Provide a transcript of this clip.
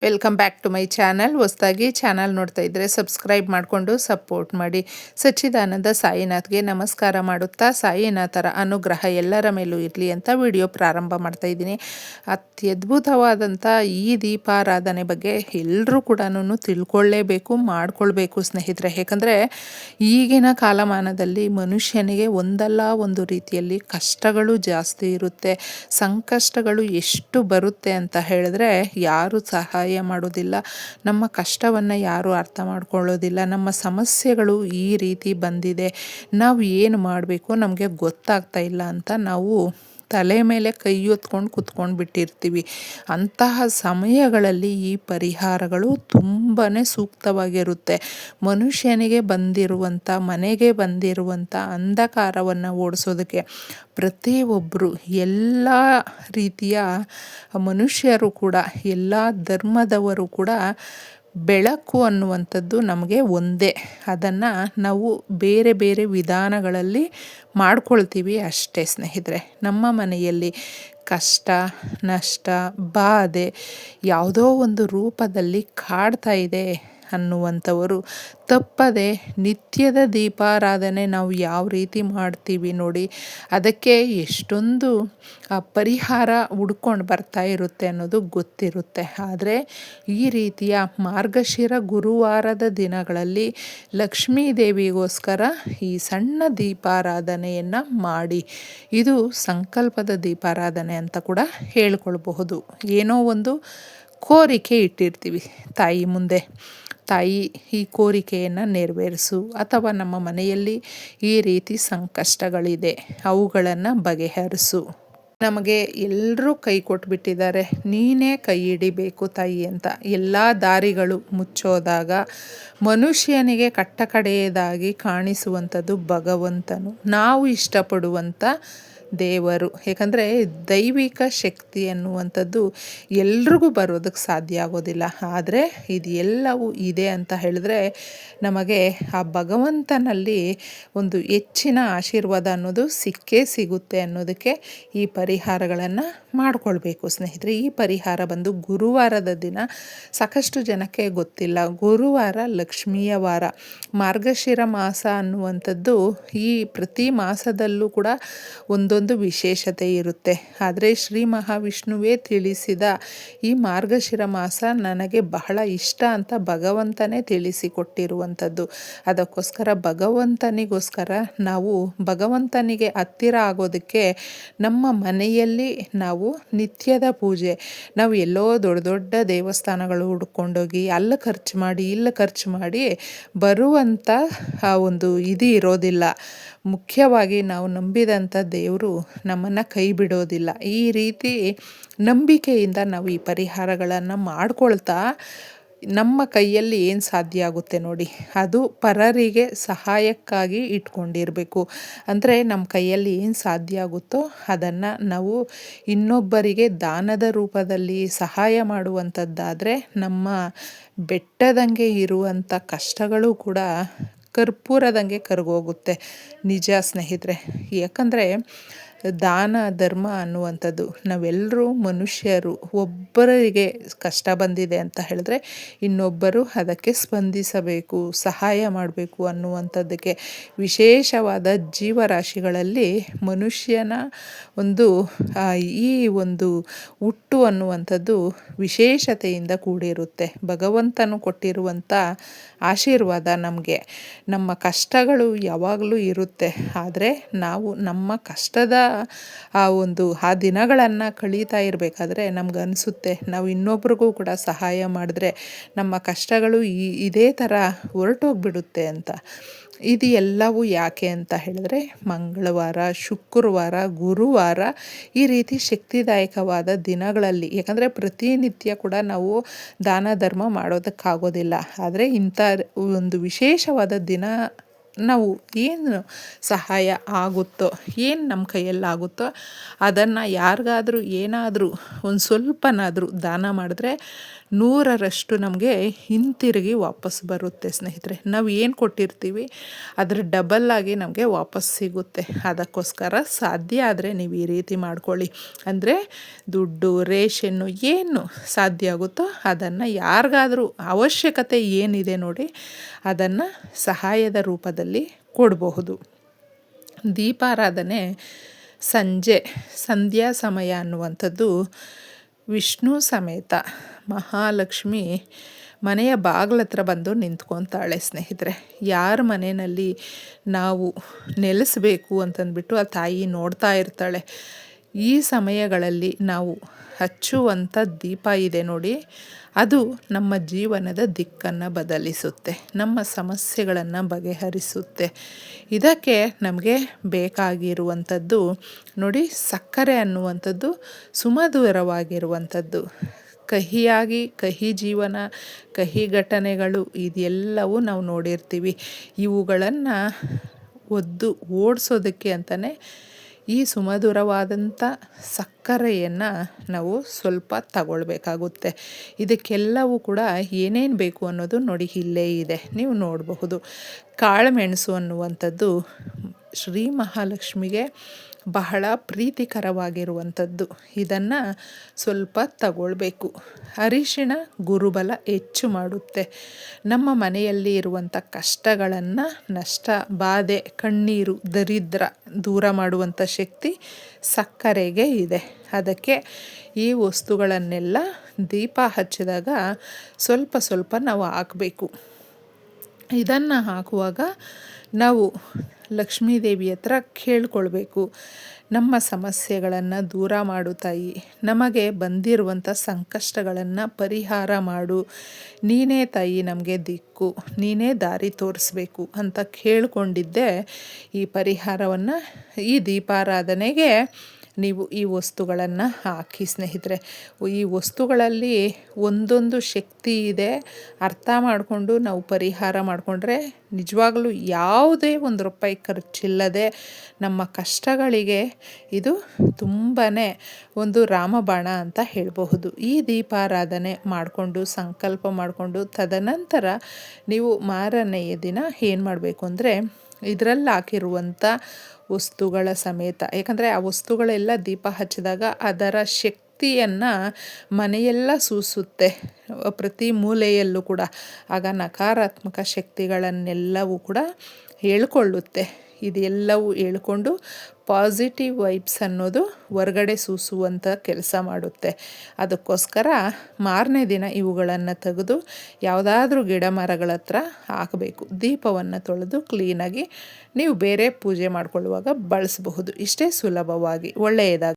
Welcome back to my channel. ಹೊಸದಾಗಿ channel ನೋಡ್ತಾ ಇದ್ದರೆ ಸಬ್ಸ್ಕ್ರೈಬ್ ಮಾಡಿಕೊಂಡು ಸಪೋರ್ಟ್ ಮಾಡಿ. ಸಚ್ಚಿದಾನಂದ ಸಾಯಿನಾಥ್ಗೆ ನಮಸ್ಕಾರ ಮಾಡುತ್ತಾ ಸಾಯಿನಾಥರ ಅನುಗ್ರಹ ಎಲ್ಲರ ಮೇಲೂ ಇರಲಿ ಅಂತ ವಿಡಿಯೋ ಪ್ರಾರಂಭ ಮಾಡ್ತಾ ಇದ್ದೀನಿ. ಅತ್ಯದ್ಭುತವಾದಂಥ ಈ ದೀಪಾರಾಧನೆ ಬಗ್ಗೆ ಎಲ್ಲರೂ ಕೂಡ ತಿಳ್ಕೊಳ್ಳೇಬೇಕು, ಮಾಡ್ಕೊಳ್ಬೇಕು ಸ್ನೇಹಿತರೆ. ಯಾಕಂದರೆ ಈಗಿನ ಕಾಲಮಾನದಲ್ಲಿ ಮನುಷ್ಯನಿಗೆ ಒಂದಲ್ಲ ಒಂದು ರೀತಿಯಲ್ಲಿ ಕಷ್ಟಗಳು ಜಾಸ್ತಿ ಇರುತ್ತೆ. ಸಂಕಷ್ಟಗಳು ಎಷ್ಟು ಬರುತ್ತೆ ಅಂತ ಹೇಳಿದ್ರೆ ಯಾರು ಸಹಾಯ ಮಾಡೋದಿಲ್ಲ, ನಮ್ಮ ಕಷ್ಟವನ್ನು ಯಾರು ಅರ್ಥ ಮಾಡ್ಕೊಳ್ಳೋದಿಲ್ಲ. ನಮ್ಮ ಸಮಸ್ಯೆಗಳು ಈ ರೀತಿ ಬಂದಿದೆ, ನಾವು ಏನು ಮಾಡಬೇಕು ನಮಗೆ ಗೊತ್ತಾಗ್ತಾ ಇಲ್ಲ ಅಂತ ನಾವು ತಲೆ ಮೇಲೆ ಕೈ ಹೊತ್ಕೊಂಡು ಕುತ್ಕೊಂಡು ಬಿಟ್ಟಿರ್ತೀವಿ. ಅಂತಹ ಸಮಯಗಳಲ್ಲಿ ಈ ಪರಿಹಾರಗಳು ತುಂಬಾ ಸೂಕ್ತವಾಗಿರುತ್ತೆ. ಮನುಷ್ಯನಿಗೆ ಬಂದಿರುವಂಥ, ಮನೆಗೆ ಬಂದಿರುವಂಥ ಅಂಧಕಾರವನ್ನು ಓಡಿಸೋದಕ್ಕೆ ಪ್ರತಿಯೊಬ್ಬರು, ಎಲ್ಲ ರೀತಿಯ ಮನುಷ್ಯರು ಕೂಡ, ಎಲ್ಲ ಧರ್ಮದವರು ಕೂಡ ಬೆಳಕು ಅನ್ನುವಂಥದ್ದು ನಮಗೆ ಒಂದೇ. ಅದನ್ನು ನಾವು ಬೇರೆ ಬೇರೆ ವಿಧಾನಗಳಲ್ಲಿ ಮಾಡ್ಕೊಳ್ತೀವಿ ಅಷ್ಟೇ ಸ್ನೇಹಿತರೆ. ನಮ್ಮ ಮನೆಯಲ್ಲಿ ಕಷ್ಟ, ನಷ್ಟ, ಬಾಧೆ ಯಾವುದೋ ಒಂದು ರೂಪದಲ್ಲಿ ಕಾಡ್ತಾ ಇದೆ ಅನ್ನುವಂಥವರು ತಪ್ಪದೆ ನಿತ್ಯದ ದೀಪಾರಾಧನೆ ನಾವು ಯಾವ ರೀತಿ ಮಾಡ್ತೀವಿ ನೋಡಿ, ಅದಕ್ಕೆ ಎಷ್ಟೊಂದು ಪರಿಹಾರ ಹುಡ್ಕೊಂಡು ಬರ್ತಾ ಇರುತ್ತೆ ಅನ್ನೋದು ಗೊತ್ತಿರುತ್ತೆ. ಆದರೆ ಈ ರೀತಿಯ ಮಾರ್ಗಶಿರ ಗುರುವಾರದ ದಿನಗಳಲ್ಲಿ ಲಕ್ಷ್ಮೀ ದೇವಿಗೋಸ್ಕರ ಈ ಸಣ್ಣ ದೀಪಾರಾಧನೆಯನ್ನು ಮಾಡಿ. ಇದು ಸಂಕಲ್ಪದ ದೀಪಾರಾಧನೆ ಅಂತ ಕೂಡ ಹೇಳ್ಕೊಳ್ಬಹುದು. ಏನೋ ಒಂದು ಕೋರಿಕೆ ಇಟ್ಟಿರ್ತೀವಿ ತಾಯಿ ಮುಂದೆ, ತಾಯಿ ಈ ಕೋರಿಕೆಯನ್ನು ನೆರವೇರಿಸು, ಅಥವಾ ನಮ್ಮ ಮನೆಯಲ್ಲಿ ಈ ರೀತಿ ಸಂಕಷ್ಟಗಳಿದೆ ಅವುಗಳನ್ನು ಬಗೆಹರಿಸು, ನಮಗೆ ಎಲ್ಲರೂ ಕೈ ಕೊಟ್ಬಿಟ್ಟಿದ್ದಾರೆ, ನೀನೇ ಕೈ ಹಿಡಿಬೇಕು ತಾಯಿ ಅಂತ ಎಲ್ಲ ದಾರಿಗಳು ಮುಚ್ಚೋದಾಗ ಮನುಷ್ಯನಿಗೆ ಕಟ್ಟಕಡೆಯದಾಗಿ ಕಾಣಿಸುವಂಥದ್ದು ಭಗವಂತನು, ನಾವು ಇಷ್ಟಪಡುವಂಥ ದೇವರು. ಏಕೆಂದರೆ ದೈವಿಕ ಶಕ್ತಿ ಅನ್ನುವಂಥದ್ದು ಎಲ್ರಿಗೂ ಬರೋದಕ್ಕೆ ಸಾಧ್ಯ ಆಗೋದಿಲ್ಲ. ಆದರೆ ಇದು ಎಲ್ಲವೂ ಇದೆ ಅಂತ ಹೇಳಿದ್ರೆ ನಮಗೆ ಆ ಭಗವಂತನಲ್ಲಿ ಒಂದು ಹೆಚ್ಚಿನ ಆಶೀರ್ವಾದ ಅನ್ನೋದು ಸಿಕ್ಕೇ ಸಿಗುತ್ತೆ ಅನ್ನೋದಕ್ಕೆ ಈ ಪರಿಹಾರಗಳನ್ನು ಮಾಡಿಕೊಳ್ಬೇಕು ಸ್ನೇಹಿತರೆ. ಈ ಪರಿಹಾರ ಬಂದು ಗುರುವಾರದ ದಿನ. ಸಾಕಷ್ಟು ಜನಕ್ಕೆ ಗೊತ್ತಿಲ್ಲ, ಗುರುವಾರ ಲಕ್ಷ್ಮಿಯ ವಾರ. ಮಾರ್ಗಶಿರ ಮಾಸ ಅನ್ನುವಂಥದ್ದು ಈ ಪ್ರತಿ ಮಾಸದಲ್ಲೂ ಕೂಡ ಒಂದೊಂದು ವಿಶೇಷತೆ ಇರುತ್ತೆ. ಆದರೆ ಶ್ರೀ ಮಹಾವಿಷ್ಣುವೇ ತಿಳಿಸಿದ ಈ ಮಾರ್ಗಶಿರ ಮಾಸ ನನಗೆ ಬಹಳ ಇಷ್ಟ ಅಂತ ಭಗವಂತನೇ ತಿಳಿಸಿಕೊಟ್ಟಿರುವಂಥದ್ದು. ಅದಕ್ಕೋಸ್ಕರ ಭಗವಂತನಿಗೋಸ್ಕರ ನಾವು ಭಗವಂತನಿಗೆ ಹತ್ತಿರ ಆಗೋದಕ್ಕೆ ನಮ್ಮ ಮನೆಯಲ್ಲಿ ನಾವು ನಿತ್ಯದ ಪೂಜೆ, ನಾವು ಎಲ್ಲೋ ದೊಡ್ಡ ದೊಡ್ಡ ದೇವಸ್ಥಾನಗಳು ಹುಡ್ಕೊಂಡೋಗಿ ಅಲ್ಲಿ ಖರ್ಚು ಮಾಡಿ ಇಲ್ಲಿ ಖರ್ಚು ಮಾಡಿ ಬರುವಂಥ ಒಂದು ಇದು ಇರೋದಿಲ್ಲ. ಮುಖ್ಯವಾಗಿ ನಾವು ನಂಬಿದಂಥ ದೇವರು ನಮ್ಮನ್ನು ಕೈ ಬಿಡೋದಿಲ್ಲ. ಈ ರೀತಿ ನಂಬಿಕೆಯಿಂದ ನಾವು ಈ ಪರಿಹಾರಗಳನ್ನು ಮಾಡ್ಕೊಳ್ತಾ ನಮ್ಮ ಕೈಯಲ್ಲಿ ಏನು ಸಾಧ್ಯ ಆಗುತ್ತೆ ನೋಡಿ, ಅದು ಪರರಿಗೆ ಸಹಾಯಕ್ಕಾಗಿ ಇಟ್ಕೊಂಡಿರಬೇಕು. ಅಂದರೆ ನಮ್ಮ ಕೈಯಲ್ಲಿ ಏನು ಸಾಧ್ಯ ಆಗುತ್ತೋ ಅದನ್ನು ನಾವು ಇನ್ನೊಬ್ಬರಿಗೆ ದಾನದ ರೂಪದಲ್ಲಿ ಸಹಾಯ ಮಾಡುವಂಥದ್ದಾದರೆ ನಮ್ಮ ಬೆಟ್ಟದಂಗೆ ಇರುವಂಥ ಕಷ್ಟಗಳು ಕೂಡ ಕರ್ಪೂರದಂಗೆ ಕರಗೋಗುತ್ತೆ. ನಿಜ ಸ್ನೇಹಿತರೆ. ಯಾಕಂದರೆ ದಾನ ಧರ್ಮ ಅನ್ನುವಂಥದ್ದು, ನಾವೆಲ್ಲರೂ ಮನುಷ್ಯರು, ಒಬ್ಬರಿಗೆ ಕಷ್ಟ ಬಂದಿದೆ ಅಂತ ಹೇಳಿದ್ರೆ ಇನ್ನೊಬ್ಬರು ಅದಕ್ಕೆ ಸ್ಪಂದಿಸಬೇಕು, ಸಹಾಯ ಮಾಡಬೇಕು ಅನ್ನುವಂಥದ್ದಕ್ಕೆ ವಿಶೇಷವಾದ ಜೀವರಾಶಿಗಳಲ್ಲಿ ಮನುಷ್ಯನ ಒಂದು ಈ ಒಂದು ಹುಟ್ಟು ಅನ್ನುವಂಥದ್ದು ವಿಶೇಷತೆಯಿಂದ ಕೂಡಿರುತ್ತೆ. ಭಗವಂತನು ಕೊಟ್ಟಿರುವಂಥ ಆಶೀರ್ವಾದ ನಮಗೆ. ನಮ್ಮ ಕಷ್ಟಗಳು ಯಾವಾಗಲೂ ಇರುತ್ತೆ, ಆದರೆ ನಾವು ನಮ್ಮ ಕಷ್ಟದ ಆ ದಿನಗಳನ್ನು ಕಳೀತಾ ಇರಬೇಕಾದ್ರೆ ನಮಗನ್ನಿಸುತ್ತೆ ನಾವು ಇನ್ನೊಬ್ರಿಗೂ ಕೂಡ ಸಹಾಯ ಮಾಡಿದ್ರೆ ನಮ್ಮ ಕಷ್ಟಗಳು ಇದೇ ಥರ ಹೊರಟೋಗ್ಬಿಡುತ್ತೆ ಅಂತ. ಇದು ಎಲ್ಲವೂ ಯಾಕೆ ಅಂತ ಹೇಳಿದ್ರೆ ಮಂಗಳವಾರ, ಶುಕ್ರವಾರ, ಗುರುವಾರ ಈ ರೀತಿ ಶಕ್ತಿದಾಯಕವಾದ ದಿನಗಳಲ್ಲಿ, ಯಾಕಂದರೆ ಪ್ರತಿನಿತ್ಯ ಕೂಡ ನಾವು ದಾನ ಧರ್ಮ ಮಾಡೋದಕ್ಕಾಗೋದಿಲ್ಲ. ಆದರೆ ಇಂಥ ಒಂದು ವಿಶೇಷವಾದ ದಿನ ನಾವು ಏನು ಸಹಾಯ ಆಗುತ್ತೋ, ಏನು ನಮ್ಮ ಕೈಯಲ್ಲಾಗುತ್ತೋ ಅದನ್ನು ಯಾರಿಗಾದರೂ ಏನಾದರೂ ಒಂದು ಸ್ವಲ್ಪನಾದರೂ ದಾನ ಮಾಡಿದ್ರೆ 100ರಷ್ಟು ನಮಗೆ ಹಿಂತಿರುಗಿ ವಾಪಸ್ ಬರುತ್ತೆ ಸ್ನೇಹಿತರೆ. ನಾವು ಏನು ಕೊಟ್ಟಿರ್ತೀವಿ ಅದರ ಡಬಲ್ ಆಗಿ ನಮಗೆ ವಾಪಸ್ ಸಿಗುತ್ತೆ. ಅದಕ್ಕೋಸ್ಕರ ಸಾಧ್ಯ ಆದರೆ ನೀವು ಈ ರೀತಿ ಮಾಡ್ಕೊಳ್ಳಿ. ಅಂದರೆ ದುಡ್ಡು, ರೇಷನ್ನು ಏನು ಸಾಧ್ಯ ಆಗುತ್ತೋ ಅದನ್ನು ಯಾರಿಗಾದರೂ ಅವಶ್ಯಕತೆ ಏನಿದೆ ನೋಡಿ ಅದನ್ನು ಸಹಾಯದ ರೂಪದಲ್ಲಿ ಕೊಡಬಹುದು. ದೀಪಾರಾಧನೆ ಸಂಜೆ ಸಂಧ್ಯಾ ಸಮಯ ಅನ್ನುವಂಥದ್ದು ವಿಷ್ಣು ಸಮೇತ ಮಹಾಲಕ್ಷ್ಮಿ ಮನೆಯ ಬಾಗಿಲತ್ರ ಬಂದು ನಿಂತ್ಕೊತಾಳೆ ಸ್ನೇಹಿತರೆ. ಯಾರ ಮನೆಯಲ್ಲಿ ನಾವು ನೆಲೆಸಬೇಕು ಅಂತಂದ್ಬಿಟ್ಟು ಆ ತಾಯಿ ನೋಡ್ತಾ ಇರ್ತಾಳೆ. ಈ ಸಮಯಗಳಲ್ಲಿ ನಾವು ಹಚ್ಚುವಂಥ ದೀಪ ಇದೆ ನೋಡಿ, ಅದು ನಮ್ಮ ಜೀವನದ ದಿಕ್ಕನ್ನು ಬದಲಿಸುತ್ತೆ, ನಮ್ಮ ಸಮಸ್ಯೆಗಳನ್ನು ಬಗೆಹರಿಸುತ್ತೆ. ಇದಕ್ಕೆ ನಮಗೆ ಬೇಕಾಗಿರುವಂಥದ್ದು ನೋಡಿ, ಸಕ್ಕರೆ ಅನ್ನುವಂಥದ್ದು ಸುಮಧುರವಾಗಿರುವಂಥದ್ದು. ಕಹಿ ಜೀವನ, ಕಹಿ ಘಟನೆಗಳು ಇದೆಲ್ಲವೂ ನಾವು ನೋಡಿರ್ತೀವಿ. ಇವುಗಳನ್ನು ಓಡಿಸೋದಕ್ಕೆ ಅಂತಲೇ ಈ ಸುಮಧುರವಾದಂಥ ಸಕ್ಕರೆಯನ್ನು ನಾವು ಸ್ವಲ್ಪ ತಗೊಳ್ಬೇಕಾಗುತ್ತೆ. ಇದಕ್ಕೆಲ್ಲವೂ ಕೂಡ ಏನೇನು ಬೇಕು ಅನ್ನೋದು ನೋಡಿ ಇಲ್ಲೇ ಇದೆ, ನೀವು ನೋಡಬಹುದು. ಕಾಳುಮೆಣಸು ಅನ್ನುವಂಥದ್ದು ಶ್ರೀ ಮಹಾಲಕ್ಷ್ಮಿಗೆ ಬಹಳ ಪ್ರೀತಿಕರವಾಗಿರುವಂಥದ್ದು. ಇದನ್ನು ಸ್ವಲ್ಪ ತಗೊಳ್ಬೇಕು. ಅರಿಶಿಣ ಗುರುಬಲ ಹೆಚ್ಚು ಮಾಡುತ್ತೆ. ನಮ್ಮ ಮನೆಯಲ್ಲಿ ಇರುವಂಥ ಕಷ್ಟಗಳನ್ನು, ನಷ್ಟ, ಬಾಧೆ, ಕಣ್ಣೀರು, ದರಿದ್ರ ದೂರ ಮಾಡುವಂಥ ಶಕ್ತಿ ಸಕ್ಕರೆಗೆ ಇದೆ. ಅದಕ್ಕೆ ಈ ವಸ್ತುಗಳನ್ನೆಲ್ಲ ದೀಪ ಹಚ್ಚಿದಾಗ ಸ್ವಲ್ಪ ಸ್ವಲ್ಪ ನಾವು ಹಾಕಬೇಕು. ಇದನ್ನು ಹಾಕುವಾಗ ನಾವು ಲಕ್ಷ್ಮೀದೇವಿ ಹತ್ರ ಕೇಳ್ಕೊಳ್ಬೇಕು, ನಮ್ಮ ಸಮಸ್ಯೆಗಳನ್ನು ದೂರ ಮಾಡು ತಾಯಿ, ನಮಗೆ ಬಂದಿರುವಂಥ ಸಂಕಷ್ಟಗಳನ್ನು ಪರಿಹಾರ ಮಾಡು, ನೀನೇ ತಾಯಿ ನಮಗೆ ದಿಕ್ಕು, ನೀನೇ ದಾರಿ ತೋರಿಸ್ಬೇಕು ಅಂತ ಕೇಳಿಕೊಂಡಿದ್ದೆ ಈ ಪರಿಹಾರವನ್ನು ಈ ದೀಪಾರಾಧನೆಗೆ ನೀವು ಈ ವಸ್ತುಗಳನ್ನು ಹಾಕಿ ಸ್ನೇಹಿತರೆ. ಈ ವಸ್ತುಗಳಲ್ಲಿ ಒಂದೊಂದು ಶಕ್ತಿ ಇದೆ. ಅರ್ಥ ಮಾಡಿಕೊಂಡು ನಾವು ಪರಿಹಾರ ಮಾಡಿಕೊಂಡ್ರೆ ನಿಜವಾಗಲೂ ಯಾವುದೇ ₹1 ಖರ್ಚಿಲ್ಲದೆ ನಮ್ಮ ಕಷ್ಟಗಳಿಗೆ ಇದು ತುಂಬಾ ಒಂದು ರಾಮಬಾಣ ಅಂತ ಹೇಳಬಹುದು. ಈ ದೀಪಾರಾಧನೆ ಮಾಡಿಕೊಂಡು ಸಂಕಲ್ಪ ಮಾಡಿಕೊಂಡು ತದನಂತರ ನೀವು ಮಾರನೆಯ ದಿನ ಏನು ಮಾಡಬೇಕು ಅಂದರೆ ಇದರಲ್ಲಿ ಹಾಕಿರುವಂಥ ವಸ್ತುಗಳ ಸಮೇತ, ಯಾಕಂದರೆ ಆ ವಸ್ತುಗಳೆಲ್ಲ ದೀಪ ಹಚ್ಚಿದಾಗ ಅದರ ಶಕ್ತಿಯನ್ನು ಮನೆಯೆಲ್ಲ ಸೂಸುತ್ತೆ, ಪ್ರತಿ ಮೂಲೆಯಲ್ಲೂ ಕೂಡ. ಆಗ ನಕಾರಾತ್ಮಕ ಶಕ್ತಿಗಳನ್ನೆಲ್ಲವೂ ಕೂಡ ಹೇಳ್ಕೊಳ್ಳುತ್ತೆ. ಇದೆಲ್ಲವೂ ಹೇಳ್ಕೊಂಡು ಪಾಸಿಟಿವ್ ವೈಬ್ಸ್ ಅನ್ನೋದು ಹೊರಗಡೆ ಸೂಸುವಂಥ ಕೆಲಸ ಮಾಡುತ್ತೆ. ಅದಕ್ಕೋಸ್ಕರ ಮಾರನೇ ದಿನ ಇವುಗಳನ್ನು ತೆಗೆದು ಯಾವುದಾದ್ರೂ ಗಿಡ ಮರಗಳ ಹತ್ರ ಹಾಕಬೇಕು. ದೀಪವನ್ನು ತೊಳೆದು ಕ್ಲೀನಾಗಿ ನೀವು ಬೇರೆ ಪೂಜೆ ಮಾಡಿಕೊಳ್ಳುವಾಗ ಬಳಸಬಹುದು. ಇಷ್ಟೇ ಸುಲಭವಾಗಿ ಒಳ್ಳೆಯದಾಗಿ